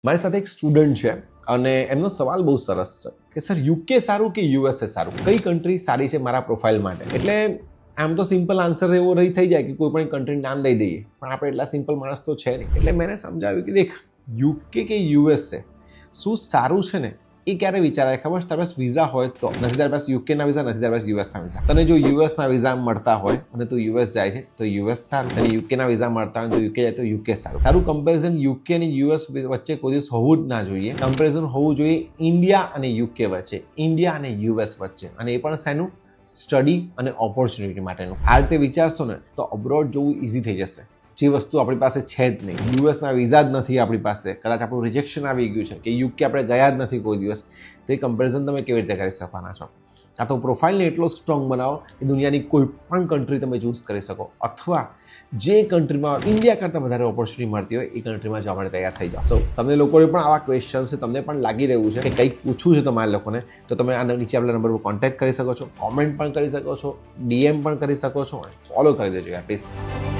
મારી સાથે એક સ્ટુડન્ટ છે અને એમનો સવાલ બહુ સરસ છે કે સર યુકે સારું કે યુએસએ સારું, કઈ કન્ટ્રી સારી છે મારા પ્રોફાઇલ માટે? એટલે આમ તો સિમ્પલ આન્સર એવો થઈ જાય કે કોઈ પણ કન્ટ્રીનું નામ લઈ દઈએ, પણ આપણે એટલા સિમ્પલ માણસ તો છે નહીં. એટલે મેં સમજાવ્યું કે દેખ, યુકે કે યુએસએ શું સારું છે ને એ ક્યારે વિચારાય ખબર છે? તારી પાસે વિઝા હોય તો. નથી તારી પાસે યુકેના વિઝા, નથી તારી પાસે યુએસના વિઝા. તને જો યુએસના વિઝા મળતા હોય અને તું યુએસ જાય છે તો યુએસ સારું, અને યુકેના વિઝા મળતા હોય તો યુકે જાય તો યુકે સારું. તારું કમ્પેરિઝન યુકે અને યુએસ વચ્ચે કોઈ દિવસ હોવું જ ના જોઈએ. કમ્પેરિઝન હોવું જોઈએ ઇન્ડિયા અને યુકે વચ્ચે, ઇન્ડિયા અને યુએસ વચ્ચે, અને એ પણ શેનું? સ્ટડી અને ઓપોર્ચ્યુનિટી માટેનું. આ રીતે વિચારશો ને તો અબ્રોડ જવું ઇઝી થઈ જશે, જે વસ્તુ આપણી પાસે છે જ નહીં. યુએસના વિઝા જ નથી આપણી પાસે, કદાચ આપણું રિજેક્શન આવી ગયું છે, કે યુકે આપણે ગયા જ નથી કોઈ દિવસ, તો એ કમ્પેરિઝન તમે કેવી રીતે કરી શકવાના છો? કાં તો પ્રોફાઇલને એટલો સ્ટ્રોંગ બનાવો કે દુનિયાની કોઈ પણ કન્ટ્રી તમે ચૂઝ કરી શકો, અથવા જે કન્ટ્રીમાં ઇન્ડિયા કરતાં વધારે ઓપોર્ચ્યુનિટી મળતી હોય એ કન્ટ્રીમાં જવા માટે તૈયાર થઈ જાઓ. તમને લોકોને પણ આવા ક્વેશ્ચન છે, તમને પણ લાગી રહ્યું છે કે કંઈક પૂછવું છે તમારા લોકોને, તો તમે આ નીચે આપેલા નંબર પર કોન્ટેક્ટ કરી શકો છો, કોમેન્ટ પણ કરી શકો છો, DM પણ કરી શકો છો, ફોલો કરી દેજો યાર પ્લીઝ.